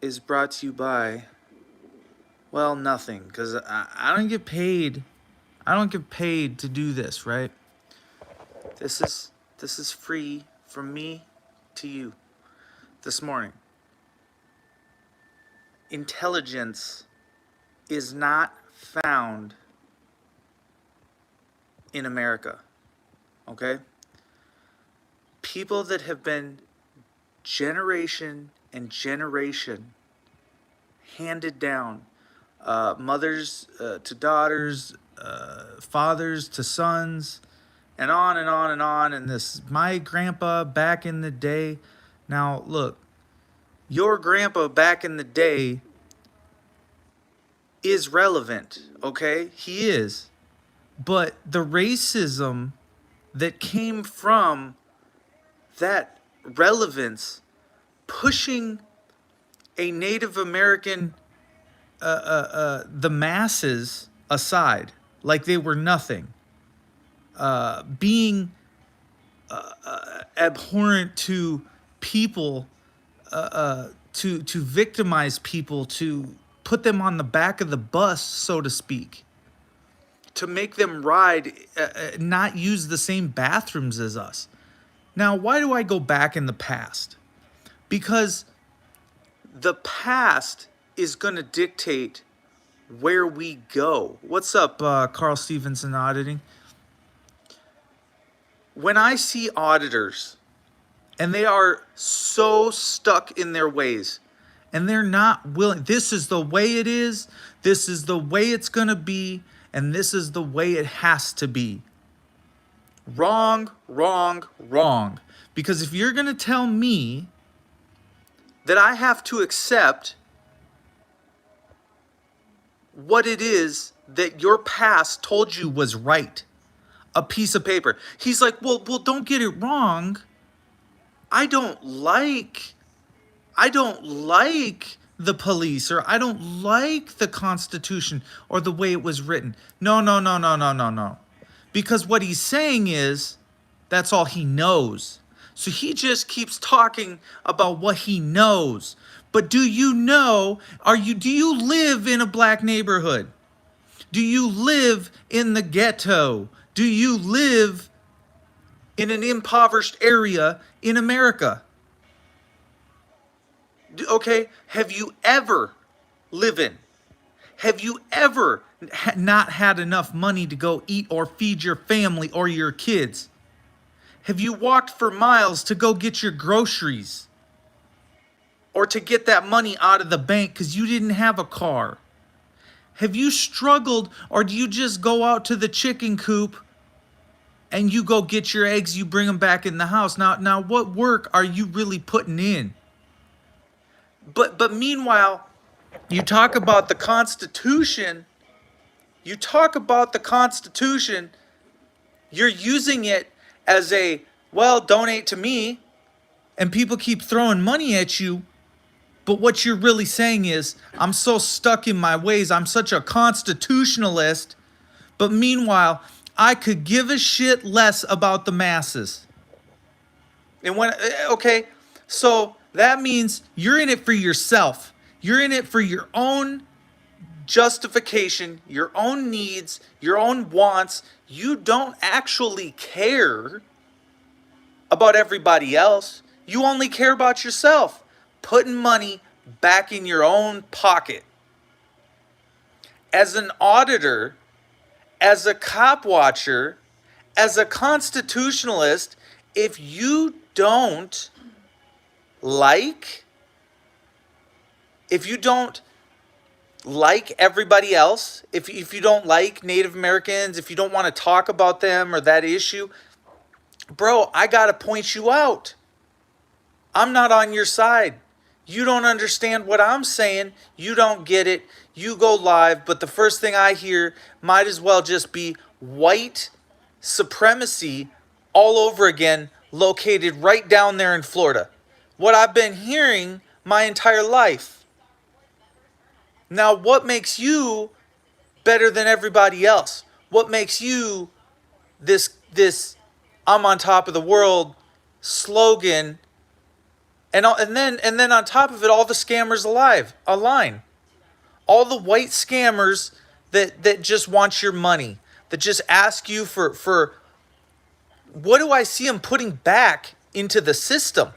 is brought to you by, well, nothing, because I don't get paid. I don't get paid to do this, right? This is free from me to you this morning. Intelligence is not found in America, okay? People that have been generation and generation handed down, mothers to daughters, fathers to sons, and on and on and on. And this, my grandpa back in the day. Now, look, your grandpa back in the day is relevant, okay? He is. But the racism that came from that relevance, pushing a Native American, the masses aside, like they were nothing, being abhorrent to people, to victimize people, to put them on the back of the bus, so to speak, to make them ride, not use the same bathrooms as us. Now, why do I go back in the past? Because the past is going to dictate where we go. What's up, Carl Stevenson Auditing? When I see auditors and they are so stuck in their ways and they're not willing, this is the way it is, this is the way it's going to be, and this is the way it has to be. Wrong, wrong, wrong. Because if you're going to tell me that I have to accept what it is that your past told you was right, a piece of paper. He's like, well, don't get it wrong. I don't like the police, or I don't like the Constitution or the way it was written. No, no, no, no, no, no, no. Because what he's saying is that's all he knows. So he just keeps talking about what he knows. But do you know, do you live in a black neighborhood? Do you live in the ghetto? Do you live in an impoverished area in America? Okay, have you ever lived in? Have you ever not had enough money to go eat or feed your family or your kids? Have you walked for miles to go get your groceries? Or to get that money out of the bank because you didn't have a car? Have you struggled, or do you just go out to the chicken coop and you go get your eggs, you bring them back in the house? Now what work are you really putting in? But meanwhile, you talk about the Constitution. You talk about the Constitution. You're using it as a, well, donate to me. And people keep throwing money at you. But what you're really saying is, I'm so stuck in my ways. I'm such a constitutionalist. But meanwhile, I could give a shit less about the masses. And okay, so that means you're in it for yourself. You're in it for your own justification, your own needs, your own wants. You don't actually care about everybody else. You only care about yourself, putting money back in your own pocket. As an auditor, as a cop watcher, as a constitutionalist, if you don't like everybody else, if you don't like Native Americans, if you don't want to talk about them or that issue, bro, I gotta point you out. I'm not on your side. You don't understand what I'm saying. You don't get it. You go live, but the first thing I hear might as well just be white supremacy all over again, located right down there in Florida. What I've been hearing my entire life. Now, what makes you better than everybody else? What makes you this I'm on top of the world slogan And then on top of it, all the scammers align. All the white scammers that just want your money, that just ask you for what do I see them putting back into the system?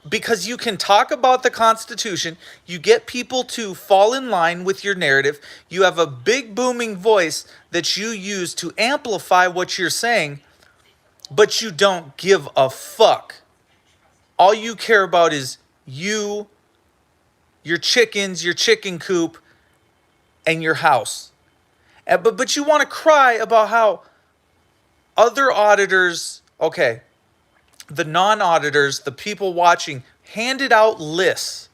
Because you can talk about the Constitution, you get people to fall in line with your narrative, you have a big booming voice that you use to amplify what you're saying, but you don't give a fuck. All you care about is you, your chickens, your chicken coop, and your house. But you want to cry about how other auditors, okay, the non-auditors, the people watching, handed out lists.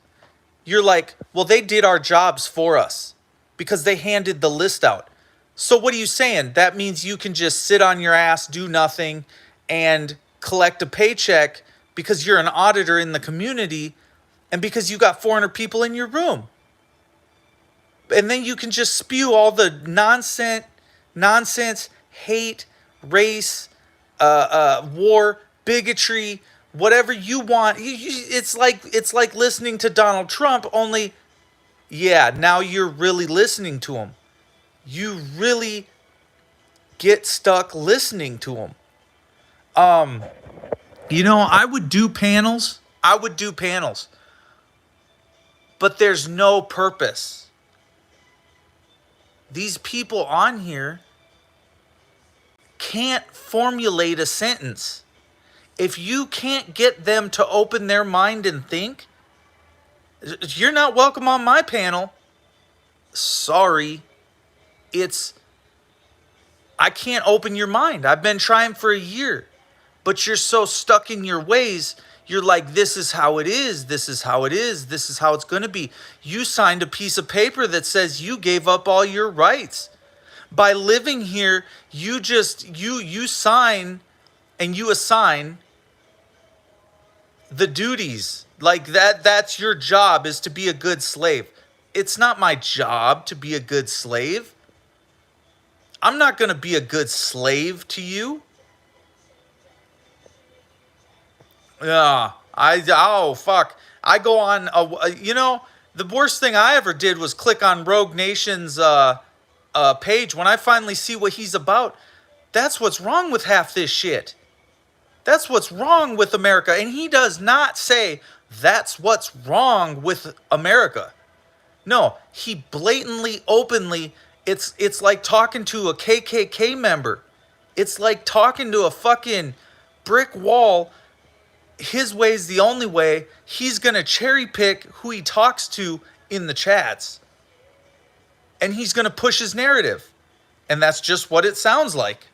You're like, well, they did our jobs for us because they handed the list out. So what are you saying? That means you can just sit on your ass, do nothing, and collect a paycheck because you're an auditor in the community and because you got 400 people in your room. And then you can just spew all the nonsense, hate, race, war, bigotry, whatever you want. It's like listening to Donald Trump, only, yeah, now you're really listening to him. You really get stuck listening to him. I would do panels. But there's no purpose. These people on here can't formulate a sentence. If you can't get them to open their mind and think, you're not welcome on my panel. Sorry. I can't open your mind. I've been trying for a year, but you're so stuck in your ways. You're like, this is how it is. This is how it is. This is how it's going to be. You signed a piece of paper that says you gave up all your rights. By living here, you sign and you assign the duties. Like that's your job, is to be a good slave. It's not my job to be a good slave. I'm not going to be a good slave to you. Oh fuck. I go on the worst thing I ever did was click on Rogue Nation's page. When I finally see what he's about, that's what's wrong with half this shit. That's what's wrong with America. And he does not say that's what's wrong with America. No, he blatantly, openly, it's like talking to a KKK member. It's like talking to a fucking brick wall. His way's the only way. He's going to cherry pick who he talks to in the chats. And he's going to push his narrative. And that's just what it sounds like.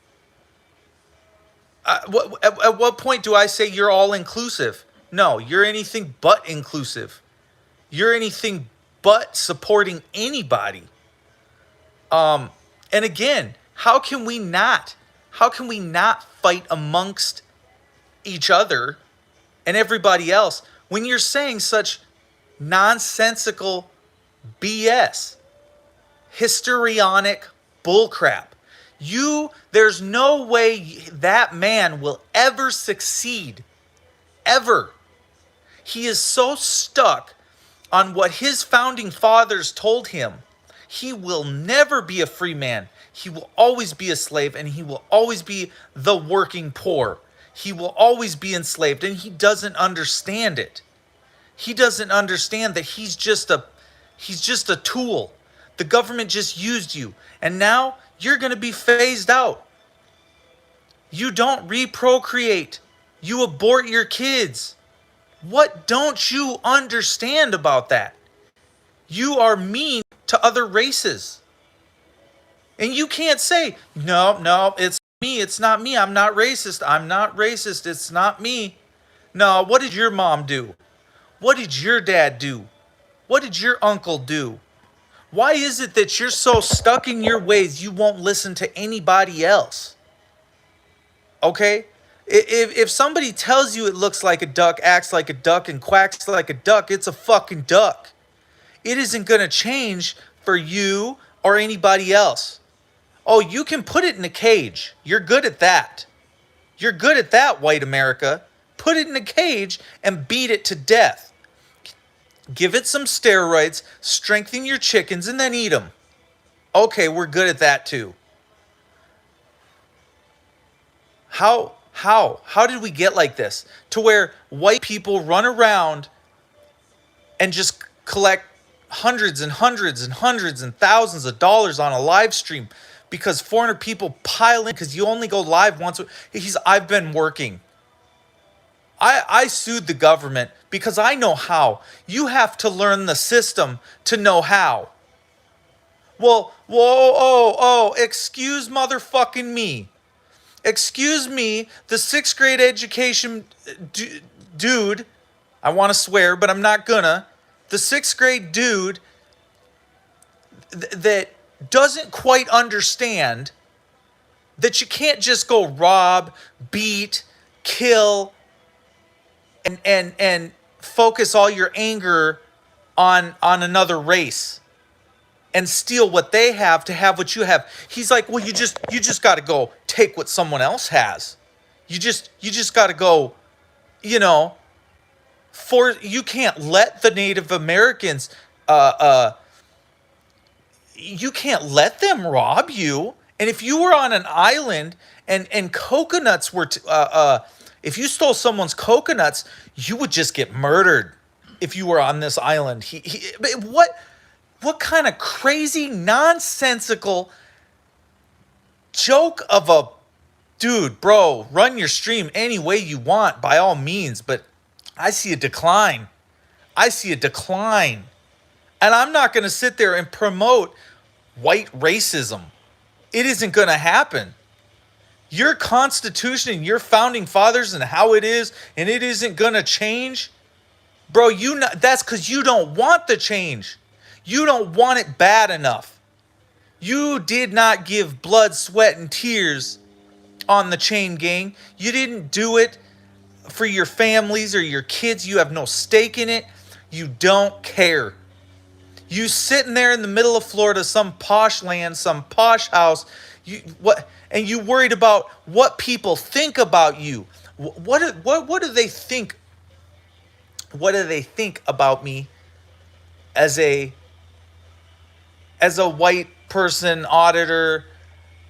At what point do I say you're all inclusive? No, you're anything but inclusive. You're anything but supporting anybody. And again, how can we not fight amongst each other and everybody else when you're saying such nonsensical BS, histrionic bullcrap? There's no way that man will ever succeed. Ever. He is so stuck on what his founding fathers told him. He will never be a free man. He will always be a slave, and he will always be the working poor. He will always be enslaved, and he doesn't understand it. He doesn't understand that he's just a tool. The government just used you, and now you're going to be phased out. You don't reprocreate. You abort your kids. What don't you understand about that? You are mean to other races. And you can't say, no, it's me. It's not me. I'm not racist. I'm not racist. It's not me. No, what did your mom do? What did your dad do? What did your uncle do? Why is it that you're so stuck in your ways you won't listen to anybody else? Okay? If somebody tells you it looks like a duck, acts like a duck, and quacks like a duck, it's a fucking duck. It isn't going to change for you or anybody else. Oh, you can put it in a cage. You're good at that. You're good at that, white America. put it in a cage and beat it to death. Give it some steroids, strengthen your chickens, and then eat them. Okay, we're good at that too. How did we get like this? To where white people run around and just collect hundreds and hundreds and hundreds and thousands of dollars on a live stream because 400 people pile in because you only go live once. I've been working. I sued the government because I know how. You have to learn the system to know how. Well, excuse motherfucking me. Excuse me, the 6th grade education dude, I want to swear, but I'm not gonna. The 6th grade dude that doesn't quite understand that you can't just go rob, beat, kill, and focus all your anger on another race and steal what they have to have what you have. He's like, well, you just got to go take what someone else has. You just got to go, you can't let the Native Americans, you can't let them rob you. And if you were on an island and coconuts were, if you stole someone's coconuts, you would just get murdered if you were on this island. What kind of crazy, nonsensical joke of a dude, bro, run your stream any way you want by all means, but I see a decline. And I'm not going to sit there and promote white racism. It isn't going to happen. Your Constitution and your founding fathers and how it is, and it isn't going to change. Bro, that's because you don't want the change. You don't want it bad enough. You did not give blood, sweat, and tears on the chain gang. You didn't do it for your families or your kids. You have no stake in it. You don't care. You sitting there in the middle of Florida, some posh land, some posh house. And you worried about what people think about you. What do they think? What do they think about me as a white person, auditor,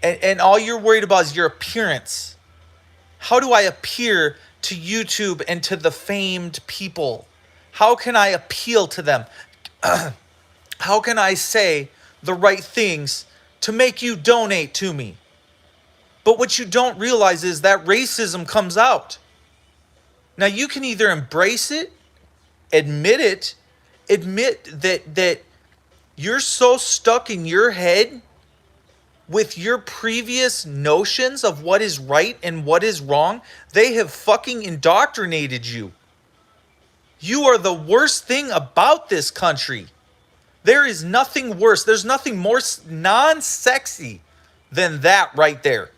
and all you're worried about is your appearance? How do I appear to YouTube and to the famed people? How can I appeal to them? How can I say the right things to make you donate to me? But what you don't realize is that racism comes out. Now you can either embrace it, admit that you're so stuck in your head with your previous notions of what is right and what is wrong. They have fucking indoctrinated you. You are the worst thing about this country. There is nothing worse. There's nothing more non-sexy than that right there.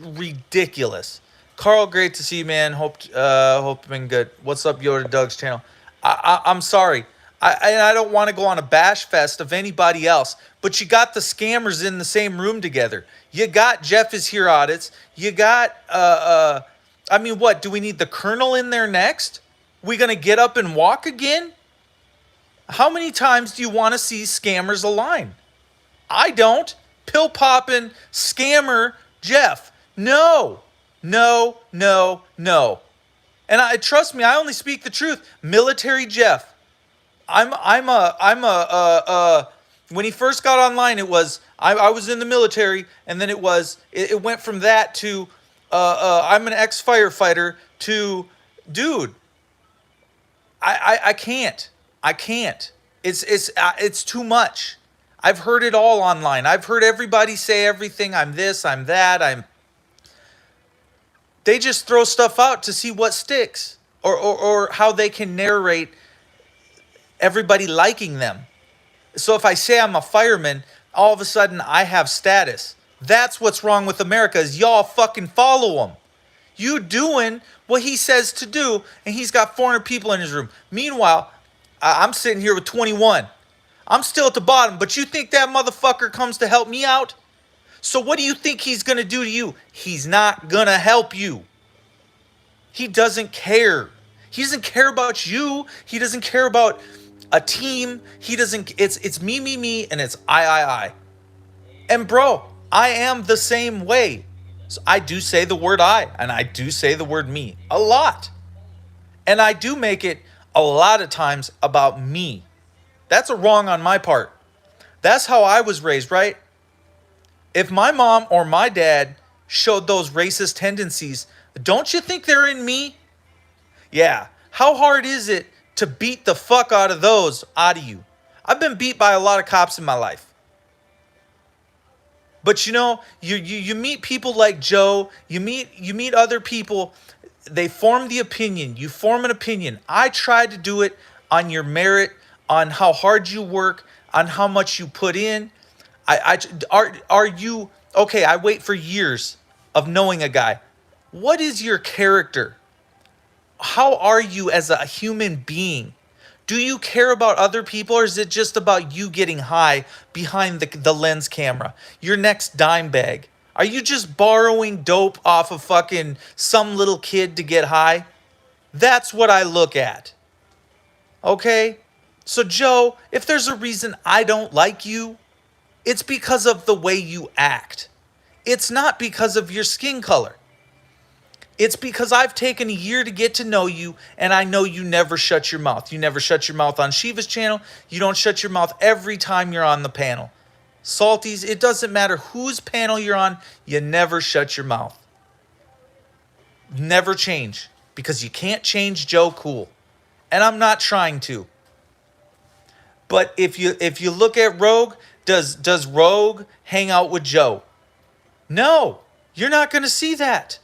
Ridiculous. Carl, great to see you, man. Hope you've been good. What's up, Yoda Doug's channel? I'm sorry. I don't want to go on a bash fest of anybody else, but you got the scammers in the same room together. You got Jeff is here audits. You got, what, do we need the Colonel in there next? We going to get up and walk again? How many times do you want to see scammers align? I don't. Pill popping scammer Jeff. No. And trust me, I only speak the truth. Military Jeff. When he first got online, it was I was in the military, and then it went from that to I'm an ex-firefighter to dude. I can't. It's too much. I've heard it all online. I've heard everybody say everything. I'm this, I'm that, They just throw stuff out to see what sticks or how they can narrate everybody liking them. So if I say I'm a fireman, all of a sudden I have status. That's what's wrong with America is y'all fucking follow him. You doing what he says to do, and he's got 400 people in his room. Meanwhile, I'm sitting here with 21. I'm still at the bottom, but you think that motherfucker comes to help me out? So what do you think he's going to do to you? He's not going to help you. He doesn't care. He doesn't care about you. He doesn't care about a team. He doesn't. It's me, and it's I. And bro, I am the same way. So I do say the word I, and I do say the word me a lot. And I do make it a lot of times about me. That's a wrong on my part. That's how I was raised, right? If my mom or my dad showed those racist tendencies, don't you think they're in me? Yeah. How hard is it to beat the fuck out of those out of you? I've been beat by a lot of cops in my life. But you know, you meet people like Joe, you meet other people, they form the opinion, you form an opinion. I tried to do it on your merit, on how hard you work, on how much you put in. Are you okay? I wait for years of knowing a guy. What is your character? How are you as a human being? Do you care about other people, or is it just about you getting high behind the lens camera? Your next dime bag? Are you just borrowing dope off of fucking some little kid to get high? That's what I look at. Okay? So Joe, if there's a reason I don't like you, it's because of the way you act. It's not because of your skin color. It's because I've taken a year to get to know you, and I know you never shut your mouth. You never shut your mouth on Shiva's channel. You don't shut your mouth every time you're on the panel. Salties, it doesn't matter whose panel you're on, you never shut your mouth. Never change, because you can't change Joe Cool. And I'm not trying to. But if you look at Rogue, does Rogue hang out with Joe? No, you're not going to see that.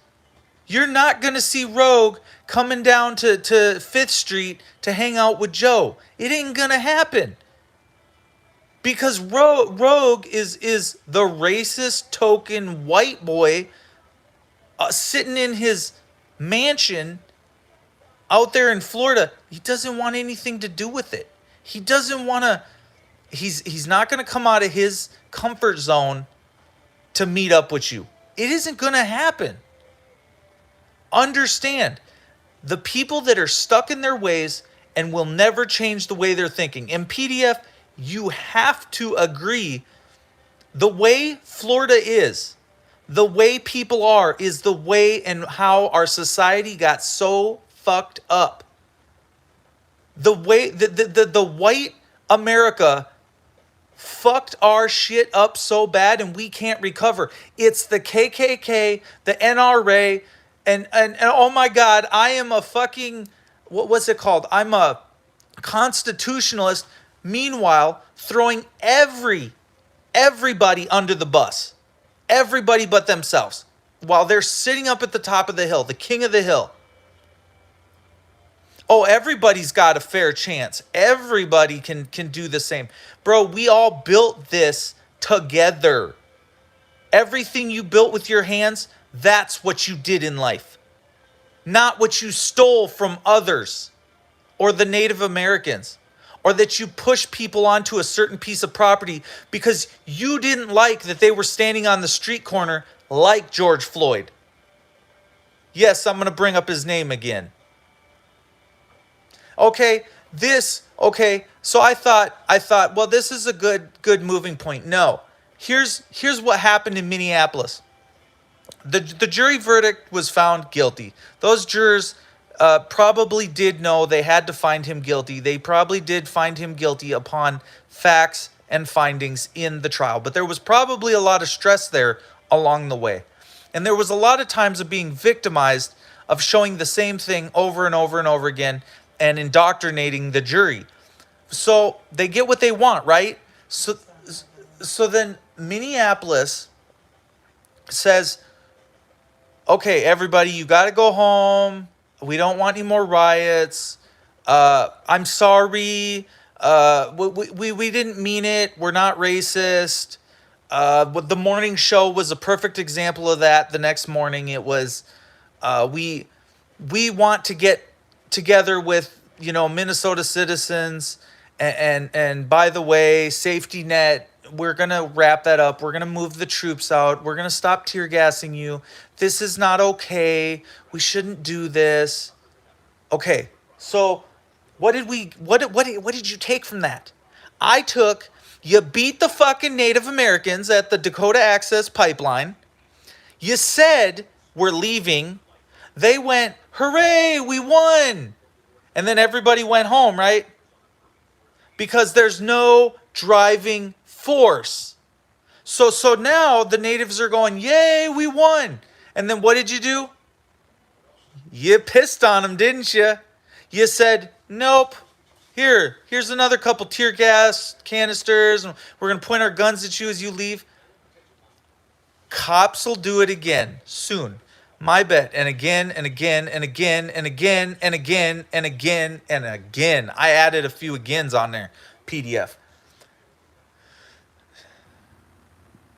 You're not going to see Rogue coming down to 5th Street to hang out with Joe. It ain't going to happen. Because Rogue is the racist token white boy sitting in his mansion out there in Florida. He doesn't want anything to do with it. He doesn't want to. He's not going to come out of his comfort zone to meet up with you. It isn't going to happen. Understand, the people that are stuck in their ways and will never change the way they're thinking. In PDF, you have to agree the way Florida is, the way people are, is the way and how our society got so fucked up. The way the white America fucked our shit up so bad and we can't recover. It's the KKK, the NRA, and oh my God, I am a fucking, what's it called? I'm a constitutionalist. Meanwhile, throwing everybody under the bus. Everybody but themselves. While they're sitting up at the top of the hill, the king of the hill. Oh, everybody's got a fair chance. Everybody can do the same. Bro, we all built this together. Everything you built with your hands, that's what you did in life. Not what you stole from others or the Native Americans, or that you push people onto a certain piece of property because you didn't like that they were standing on the street corner like George Floyd. Yes, I'm going to bring up his name again. Okay, so I thought, well, this is a good moving point. No, here's what happened in Minneapolis. The jury verdict was found guilty. Those jurors probably did know they had to find him guilty. They probably did find him guilty upon facts and findings in the trial. But there was probably a lot of stress there along the way. And there was a lot of times of being victimized, of showing the same thing over and over and over again and indoctrinating the jury. So they get what they want, right? So then Minneapolis says, okay, everybody, you got to go home. We don't want any more riots. I'm sorry. We didn't mean it. We're not racist. The morning show was a perfect example of that. The next morning it was, we want to get together with, Minnesota citizens. And by the way, safety net, we're gonna wrap that up. We're gonna move the troops out. We're gonna stop tear gassing you. This is not okay. We shouldn't do this. Okay, so what did you take from that? I took, you beat the fucking Native Americans at the Dakota Access Pipeline. You said we're leaving. They went, hooray, we won. And then everybody went home, right? Because there's no driving force. So now the natives are going, yay, we won. And then what did you do? You pissed on them, didn't you? You said, nope. Here's another couple tear gas canisters, and we're going to point our guns at you as you leave. Cops will do it again soon. My bet. And again, and again, and again, and again, and again, and again, and again. I added a few agains on there. PDF.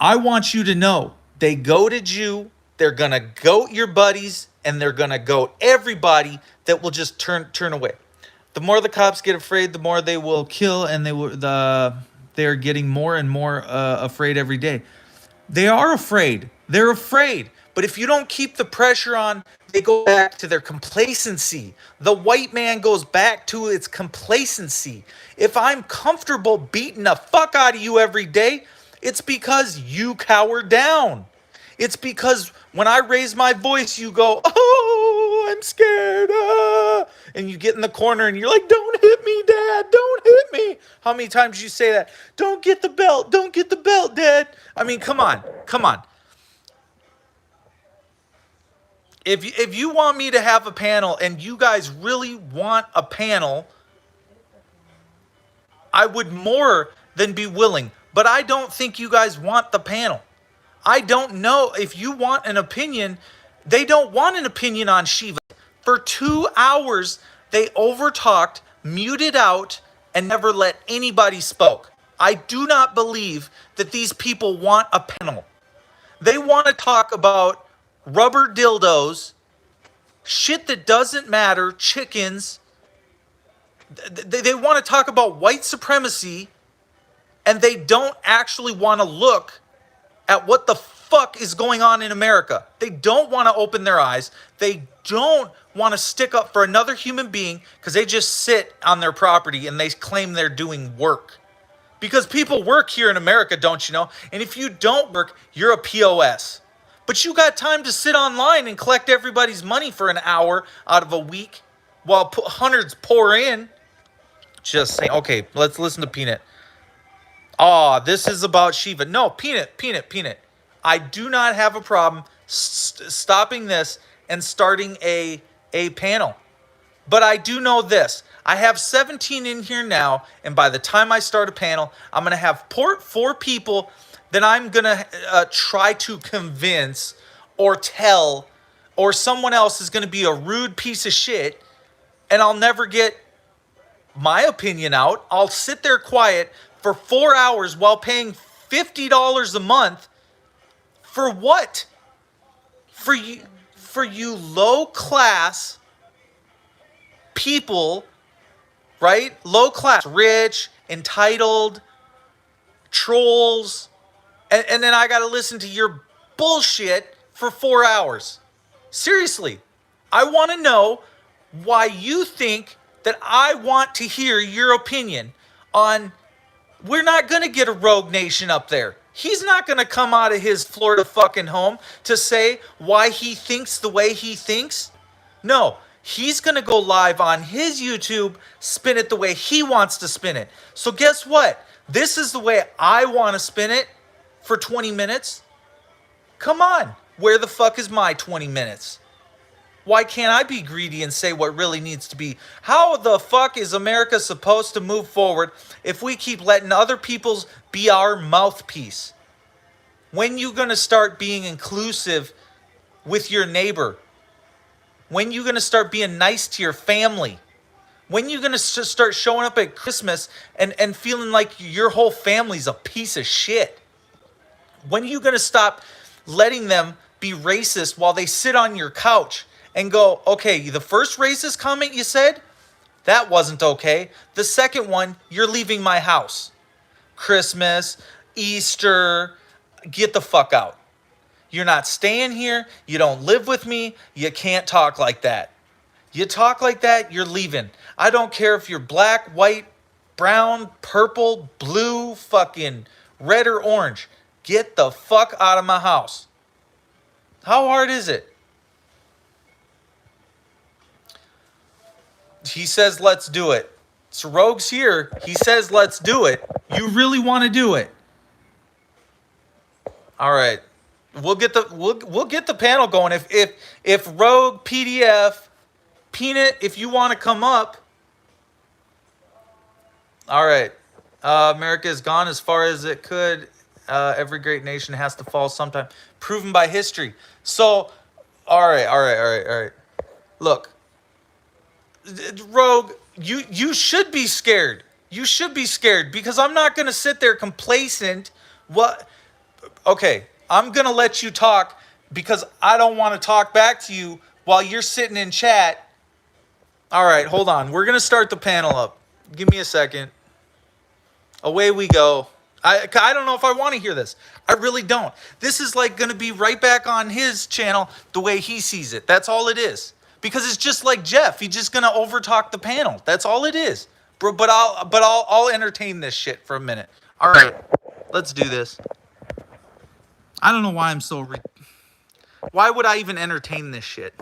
I want you to know they goaded you. They're going to goat your buddies, and they're going to goat everybody that will just turn away. The more the cops get afraid, the more they will kill, and they're getting more and more afraid every day. They are afraid. They're afraid. But if you don't keep the pressure on, they go back to their complacency. The white man goes back to its complacency. If I'm comfortable beating the fuck out of you every day, it's because you cower down. It's because when I raise my voice, you go, oh, I'm scared. Ah. And you get in the corner and you're like, don't hit me, Dad. Don't hit me. How many times you say that? Don't get the belt. Don't get the belt, Dad. I mean, come on. Come on. If you want me to have a panel and you guys really want a panel, I would more than be willing. But I don't think you guys want the panel. I don't know if you want an opinion. They don't want an opinion on Shiva. For 2 hours, they overtalked, muted out, and never let anybody spoke. I do not believe that these people want a panel. They want to talk about rubber dildos, shit that doesn't matter, chickens. They want to talk about white supremacy, and they don't actually want to look at what the fuck is going on in America. They don't want to open their eyes. They don't want to stick up for another human being because they just sit on their property and they claim they're doing work. Because people work here in America, don't you know? And if you don't work, you're a POS. But you got time to sit online and collect everybody's money for an hour out of a week while hundreds pour in. Just saying. Okay, let's listen to Peanut. Oh, this is about Shiva. No, Peanut. I do not have a problem stopping this and starting a panel. But I do know this. I have 17 in here now, and by the time I start a panel, I'm going to have 4 people that I'm going to try to convince or tell, or someone else is going to be a rude piece of shit, and I'll never get my opinion out. I'll sit there quiet for 4 hours while paying $50 a month. For what? For you low class people, right? Low class, rich, entitled, trolls, and then I got to listen to your bullshit for 4 hours. Seriously, I want to know why you think that I want to hear your opinion on. We're not going to get a rogue nation up there. He's not going to come out of his Florida fucking home to say why he thinks the way he thinks. No, he's going to go live on his YouTube, spin it the way he wants to spin it. So guess what? This is the way I want to spin it for 20 minutes. Come on. Where the fuck is my 20 minutes? Why can't I be greedy and say what really needs to be? How the fuck is America supposed to move forward if we keep letting other people's be our mouthpiece? When you going to start being inclusive with your neighbor? When you going to start being nice to your family? When you going to start showing up at Christmas and feeling like your whole family's a piece of shit? When are you going to stop letting them be racist while they sit on your couch and go, okay, the first racist comment you said, that wasn't okay. The second one, you're leaving my house. Christmas, Easter. Get the fuck out. You're not staying here. You don't live with me. You can't talk like that. You talk like that, you're leaving. I don't care if you're black, white, brown, purple, blue, fucking red or orange. Get the fuck out of my house. How hard is it? He says, let's do it. So Rogue's here. He says, let's do it. You really want to do it? All right. We'll get the panel going. If Rogue, PDF, Peanut, if you want to come up. All right. America has gone as far as it could. Every great nation has to fall sometime. Proven by history. So, all right. Look, Rogue, you should be scared. You should be scared because I'm not going to sit there complacent. What? Okay, I'm going to let you talk because I don't want to talk back to you while you're sitting in chat. All right, hold on. We're going to start the panel up. Give me a second. Away we go. I don't know if I want to hear this. I really don't. This is like going to be right back on his channel the way he sees it. That's all it is. Because it's just like Jeff. He's just going to overtalk the panel. That's all it is. Bro, but I'll entertain this shit for a minute. All right. Let's do this. I don't know why I'm so why would I even entertain this shit?